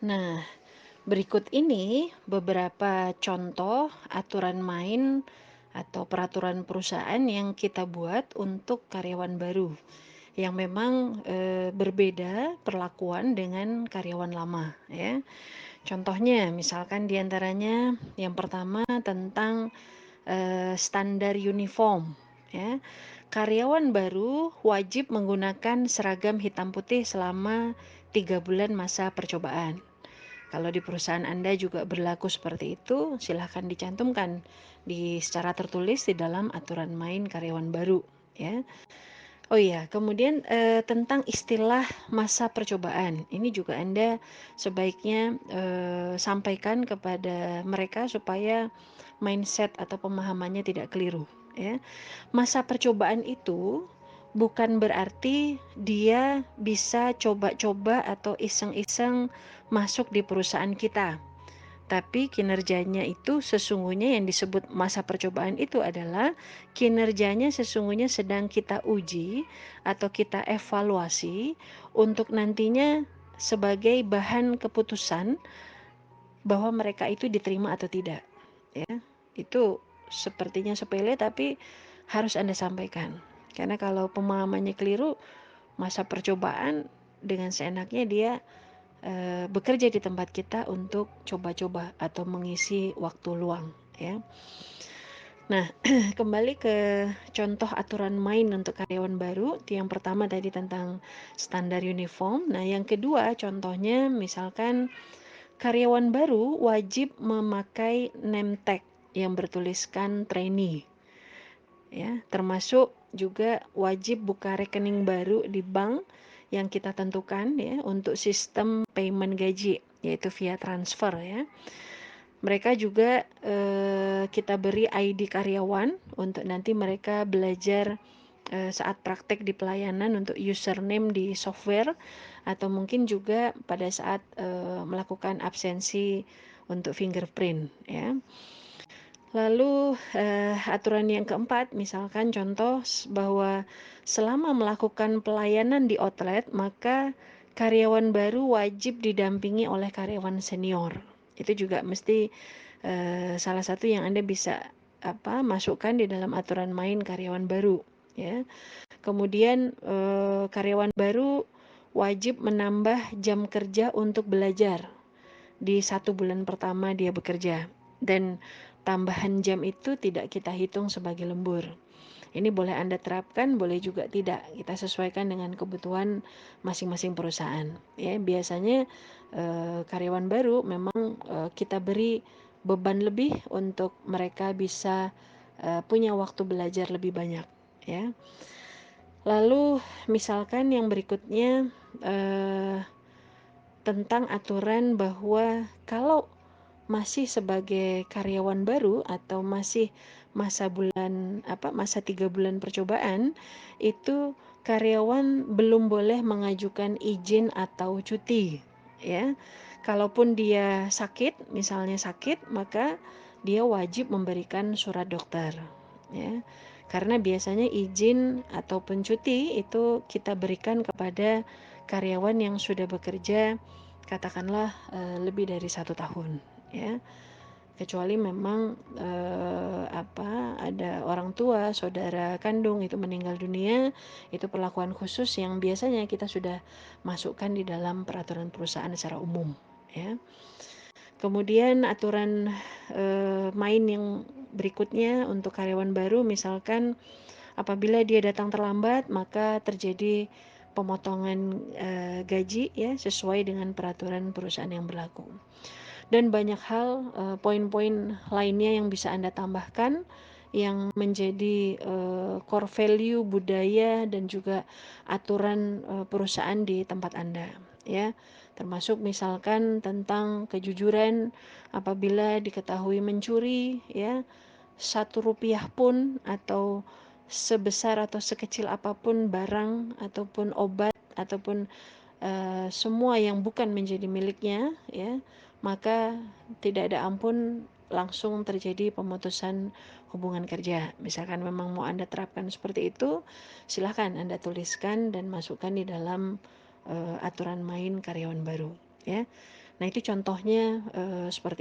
Nah, berikut ini beberapa contoh aturan main atau peraturan perusahaan yang kita buat untuk karyawan baru yang memang berbeda perlakuan dengan karyawan lama, ya. Contohnya, misalkan diantaranya yang pertama tentang standar uniform, ya. Karyawan baru wajib menggunakan seragam hitam putih selama 3 bulan masa percobaan. Kalau di perusahaan Anda juga berlaku seperti itu, silahkan dicantumkan secara tertulis di dalam aturan main karyawan baru, ya. Oh iya, kemudian tentang istilah masa percobaan, ini juga Anda sebaiknya sampaikan kepada mereka supaya mindset atau pemahamannya tidak keliru, ya. Masa percobaan itu bukan berarti dia bisa coba-coba atau iseng-iseng masuk di perusahaan kita. Tapi kinerjanya itu sesungguhnya yang disebut masa percobaan itu adalah kinerjanya sesungguhnya sedang kita uji atau kita evaluasi untuk nantinya sebagai bahan keputusan bahwa mereka itu diterima atau tidak, ya. Itu sepertinya sepele tapi harus Anda sampaikan. Karena kalau pemahamannya keliru, masa percobaan dengan seenaknya dia bekerja di tempat kita untuk coba-coba atau mengisi waktu luang, ya. Nah, kembali ke contoh aturan main untuk karyawan baru. Yang pertama tadi tentang standar uniform. Nah, yang kedua contohnya misalkan karyawan baru wajib memakai name tag yang bertuliskan trainee, ya, termasuk juga wajib buka rekening baru di bank yang kita tentukan, ya, untuk sistem payment gaji, yaitu via transfer, ya. Mereka juga kita beri ID karyawan untuk nanti mereka belajar saat praktek di pelayanan untuk username di software atau mungkin juga pada saat melakukan absensi untuk fingerprint, ya. Lalu aturan yang keempat, misalkan contoh bahwa selama melakukan pelayanan di outlet, maka karyawan baru wajib didampingi oleh karyawan senior. Itu juga mesti salah satu yang Anda bisa masukkan di dalam aturan main karyawan baru, ya. Kemudian karyawan baru wajib menambah jam kerja untuk belajar di 1 bulan pertama dia bekerja, dan tambahan jam itu tidak kita hitung sebagai lembur. Ini boleh Anda terapkan, boleh juga tidak. Kita sesuaikan dengan kebutuhan masing-masing perusahaan. Ya, biasanya karyawan baru memang kita beri beban lebih untuk mereka bisa punya waktu belajar lebih banyak, ya. Lalu misalkan yang berikutnya tentang aturan bahwa kalau masih sebagai karyawan baru atau masih masa 3 bulan percobaan, itu karyawan belum boleh mengajukan izin atau cuti, ya. Kalaupun dia sakit, misalnya sakit, maka dia wajib memberikan surat dokter, ya. Karena biasanya izin ataupun cuti itu kita berikan kepada karyawan yang sudah bekerja katakanlah lebih dari 1 tahun, ya. Kecuali memang ada orang tua, saudara kandung itu meninggal dunia, itu perlakuan khusus yang biasanya kita sudah masukkan di dalam peraturan perusahaan secara umum, ya. Kemudian aturan main yang berikutnya untuk karyawan baru, misalkan apabila dia datang terlambat, maka terjadi pemotongan gaji, ya, sesuai dengan peraturan perusahaan yang berlaku. Dan banyak hal poin-poin lainnya yang bisa Anda tambahkan yang menjadi core value budaya dan juga aturan perusahaan di tempat Anda, ya. Termasuk misalkan tentang kejujuran apabila diketahui mencuri, ya, 1 rupiah pun atau sebesar atau sekecil apapun barang ataupun obat ataupun semua yang bukan menjadi miliknya, ya, maka tidak ada ampun, langsung terjadi pemutusan hubungan kerja. Misalkan memang mau Anda terapkan seperti itu, silahkan Anda tuliskan dan masukkan di dalam aturan main karyawan baru. ya. Nah itu contohnya, seperti